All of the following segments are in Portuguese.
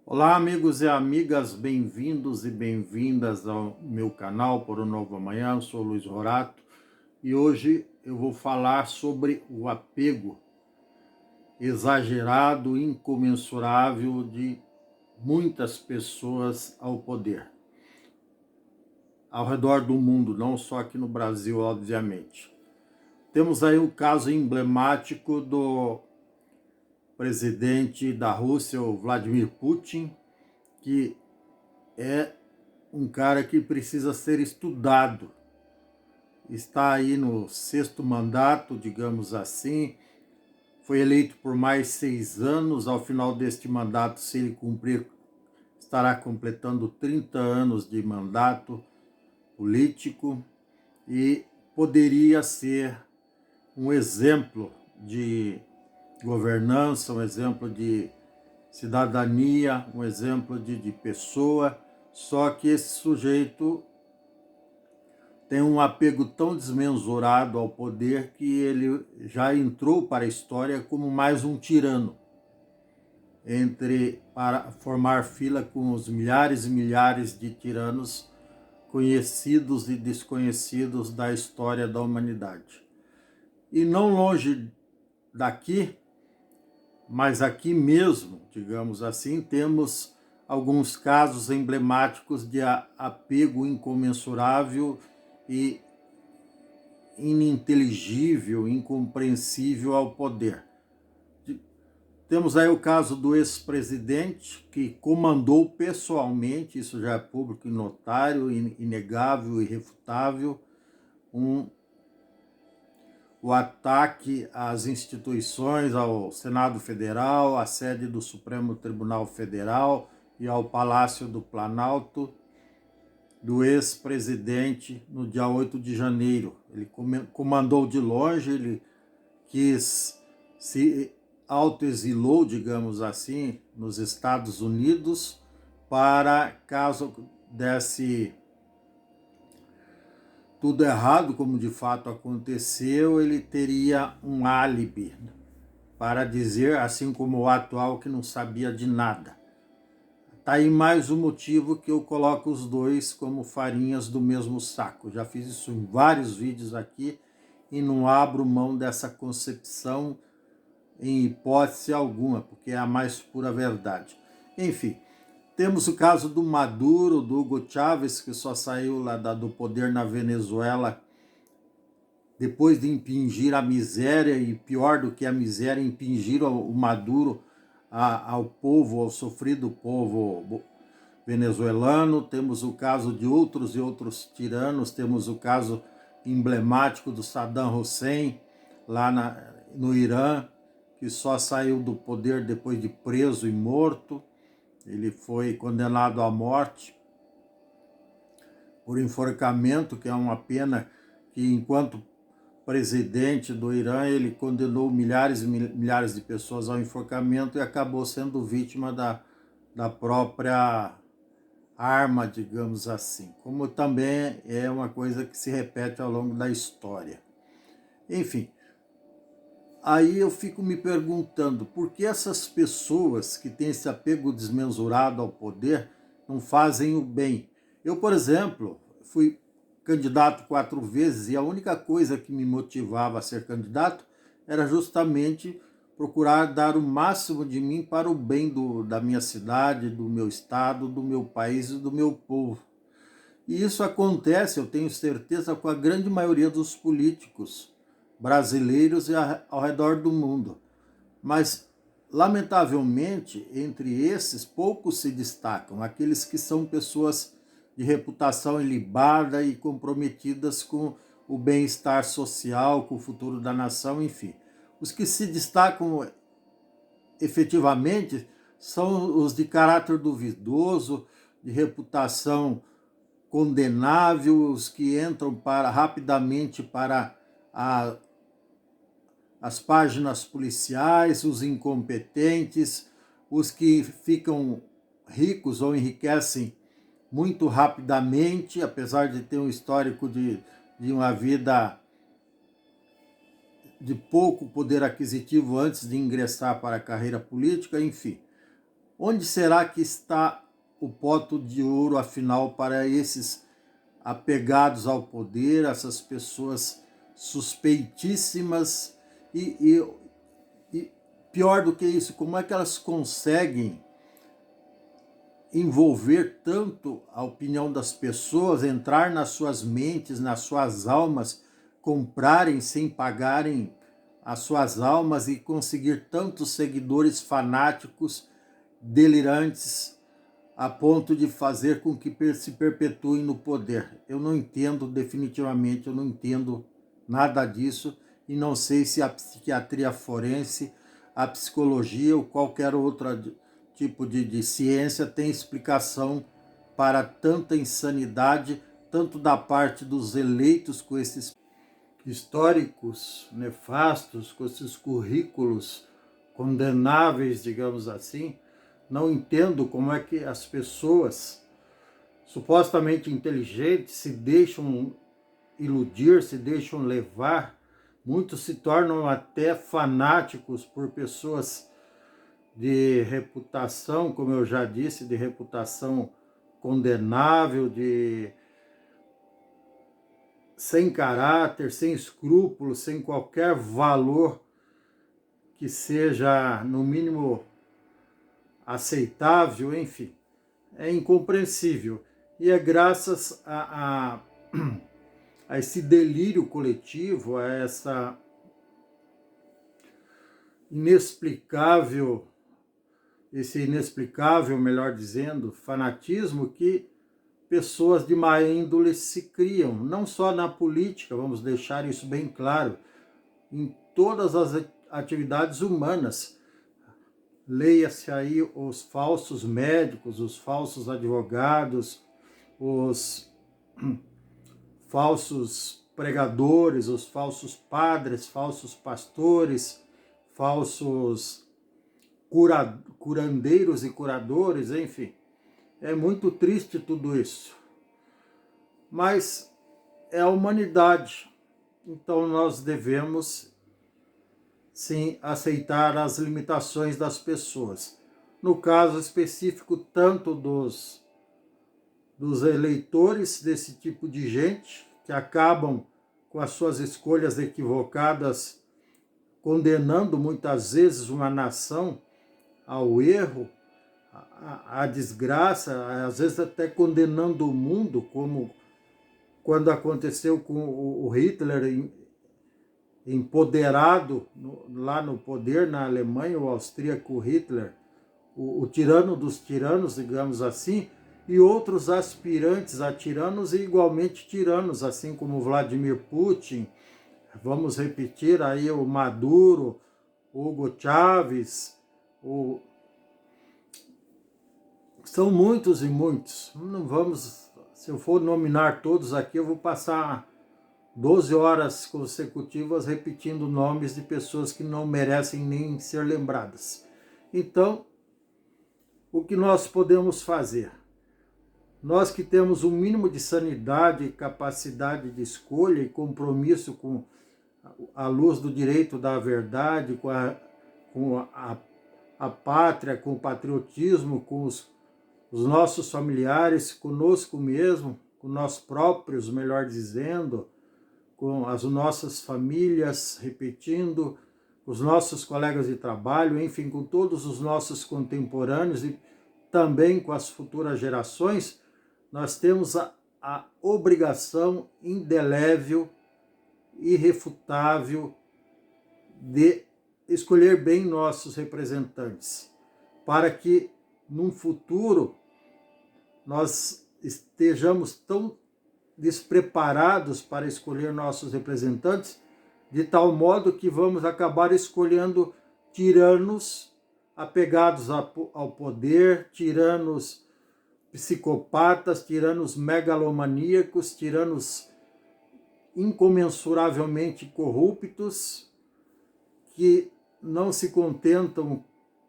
Olá, amigos e amigas, bem-vindos e bem-vindas ao meu canal Por um Novo Amanhã. Eu sou Luiz Rorato e hoje eu vou falar sobre o apego exagerado, incomensurável de muitas pessoas ao poder, ao redor do mundo, não só aqui no Brasil, obviamente. Temos aí o caso emblemático do presidente da Rússia, o Vladimir Putin, que é um cara que precisa ser estudado. Está aí no sexto mandato, digamos assim, foi eleito por mais 6 anos. Ao final deste mandato, se ele cumprir, estará completando 30 anos de mandato político e poderia ser um exemplo de governança, um exemplo de cidadania, um exemplo de pessoa. Só que esse sujeito tem um apego tão desmesurado ao poder que ele já entrou para a história como mais um tirano, para formar fila com os milhares e milhares de tiranos conhecidos e desconhecidos da história da humanidade. E não longe daqui, mas aqui mesmo, digamos assim, temos alguns casos emblemáticos de apego incomensurável e ininteligível, incompreensível ao poder. Temos aí o caso do ex-presidente que comandou pessoalmente, isso já é público e notário, inegável e irrefutável, o ataque às instituições, ao Senado Federal, à sede do Supremo Tribunal Federal e ao Palácio do Planalto, do ex-presidente no dia 8 de janeiro. Ele comandou de longe, ele se autoexilou, digamos assim, nos Estados Unidos, para, caso desse tudo errado, como de fato aconteceu, ele teria um álibi para dizer, assim como o atual, que não sabia de nada. Tá aí mais um motivo que eu coloco os dois como farinhas do mesmo saco. Já fiz isso em vários vídeos aqui e não abro mão dessa concepção em hipótese alguma, porque é a mais pura verdade. Enfim, temos o caso do Maduro, do Hugo Chávez, que só saiu lá do poder na Venezuela depois de impingir a miséria, e pior do que a miséria, impingir o Maduro ao povo, ao sofrido povo venezuelano. Temos o caso de outros e outros tiranos, temos o caso emblemático do Saddam Hussein, lá no Irã, que só saiu do poder depois de preso e morto. Ele foi condenado à morte por enforcamento, que é uma pena que, enquanto presidente do Irã, ele condenou milhares e milhares de pessoas ao enforcamento e acabou sendo vítima da própria arma, digamos assim, como também é uma coisa que se repete ao longo da história. Enfim, aí eu fico me perguntando por que essas pessoas que têm esse apego desmesurado ao poder não fazem o bem. Eu, por exemplo, fui candidato 4 vezes e a única coisa que me motivava a ser candidato era justamente procurar dar o máximo de mim para o bem da minha cidade, do meu estado, do meu país e do meu povo. E isso acontece, eu tenho certeza, com a grande maioria dos políticos brasileiros e ao redor do mundo. Mas, lamentavelmente, entre esses, poucos se destacam, aqueles que são pessoas de reputação ilibada e comprometidas com o bem-estar social, com o futuro da nação, enfim. Os que se destacam efetivamente são os de caráter duvidoso, de reputação condenável, os que entram rapidamente para as páginas policiais, os incompetentes, os que ficam ricos ou enriquecem muito rapidamente, apesar de ter um histórico de uma vida de pouco poder aquisitivo antes de ingressar para a carreira política, enfim. Onde será que está o pote de ouro, afinal, para esses apegados ao poder, essas pessoas suspeitíssimas e pior do que isso, como é que elas conseguem envolver tanto a opinião das pessoas, entrar nas suas mentes, nas suas almas, comprarem sem pagarem as suas almas e conseguir tantos seguidores fanáticos, delirantes, a ponto de fazer com que se perpetuem no poder. Eu não entendo, definitivamente, eu não entendo nada disso e não sei se a psiquiatria forense, a psicologia ou qualquer outro tipo de ciência tem explicação para tanta insanidade, tanto da parte dos eleitos com esses históricos nefastos, com esses currículos condenáveis, digamos assim. Não entendo como é que as pessoas supostamente inteligentes se deixam iludir, se deixam levar. Muitos se tornam até fanáticos por pessoas de reputação, como eu já disse, de reputação condenável, de sem caráter, sem escrúpulos, sem qualquer valor que seja, no mínimo, aceitável, enfim. É incompreensível. E é graças a esse delírio coletivo, a essa inexplicável, melhor dizendo, fanatismo que pessoas de má índole se criam, não só na política, vamos deixar isso bem claro, em todas as atividades humanas. Leia-se aí os falsos médicos, os falsos advogados, os falsos pregadores, os falsos padres, falsos pastores, falsos curandeiros e curadores, enfim. É muito triste tudo isso. Mas é a humanidade. Então nós devemos, sim, aceitar as limitações das pessoas. No caso específico, tanto dos eleitores desse tipo de gente, que acabam com as suas escolhas equivocadas, condenando muitas vezes uma nação ao erro, à desgraça, às vezes até condenando o mundo, como quando aconteceu com o Hitler empoderado lá no poder na Alemanha, o austríaco Hitler, o tirano dos tiranos, digamos assim, e outros aspirantes a tiranos e igualmente tiranos, assim como Vladimir Putin, vamos repetir aí o Maduro, o Hugo Chávez, são muitos e muitos. Não vamos, se eu for nominar todos aqui, eu vou passar 12 horas consecutivas repetindo nomes de pessoas que não merecem nem ser lembradas. Então, o que nós podemos fazer? Nós que temos um mínimo de sanidade, capacidade de escolha e compromisso com a luz do direito da verdade, com a pátria, com o patriotismo, com os nossos familiares, conosco mesmo, com nós próprios, melhor dizendo, com as nossas famílias, repetindo, os nossos colegas de trabalho, enfim, com todos os nossos contemporâneos e também com as futuras gerações, nós temos a obrigação indelével, irrefutável, de escolher bem nossos representantes, para que num futuro nós estejamos tão despreparados para escolher nossos representantes, de tal modo que vamos acabar escolhendo tiranos apegados ao poder, tiranos psicopatas, tiranos megalomaníacos, tiranos incomensuravelmente corruptos, que não se contentam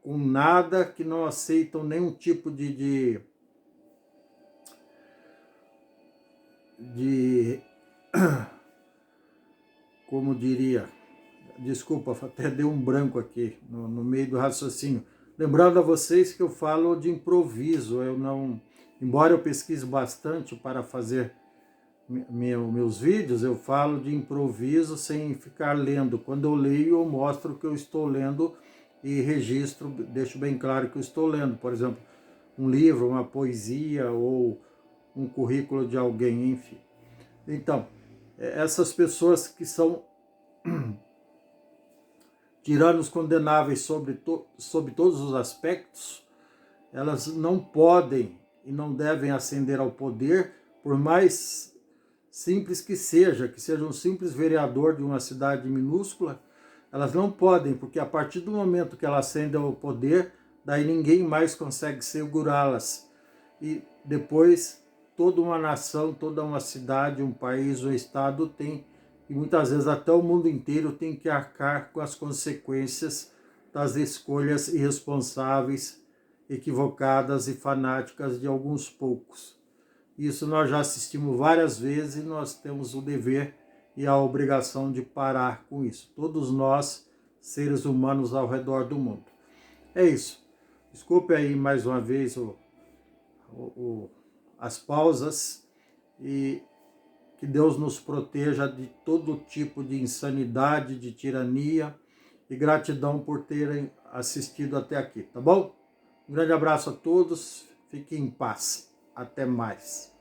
com nada, que não aceitam nenhum tipo de como diria, desculpa, até deu um branco aqui no meio do raciocínio, Lembrando a vocês que eu falo de improviso, eu não, embora eu pesquise bastante para fazer meus vídeos, eu falo de improviso sem ficar lendo. Quando eu leio, eu mostro que eu estou lendo e registro, deixo bem claro que eu estou lendo. Por exemplo, um livro, uma poesia ou um currículo de alguém, enfim. Então, essas pessoas que são tiranos condenáveis sobre todos os aspectos, elas não podem e não devem ascender ao poder, por mais simples que seja um simples vereador de uma cidade minúscula, elas não podem, porque a partir do momento que elas ascendem ao poder, daí ninguém mais consegue segurá-las. E depois toda uma nação, toda uma cidade, um país, um estado tem, e muitas vezes até o mundo inteiro tem que arcar com as consequências das escolhas irresponsáveis, equivocadas e fanáticas de alguns poucos. Isso nós já assistimos várias vezes e nós temos o dever e a obrigação de parar com isso. Todos nós, seres humanos ao redor do mundo. É isso. Desculpe aí mais uma vez as pausas e que Deus nos proteja de todo tipo de insanidade, de tirania, e gratidão por terem assistido até aqui, tá bom? Um grande abraço a todos, fiquem em paz. Até mais.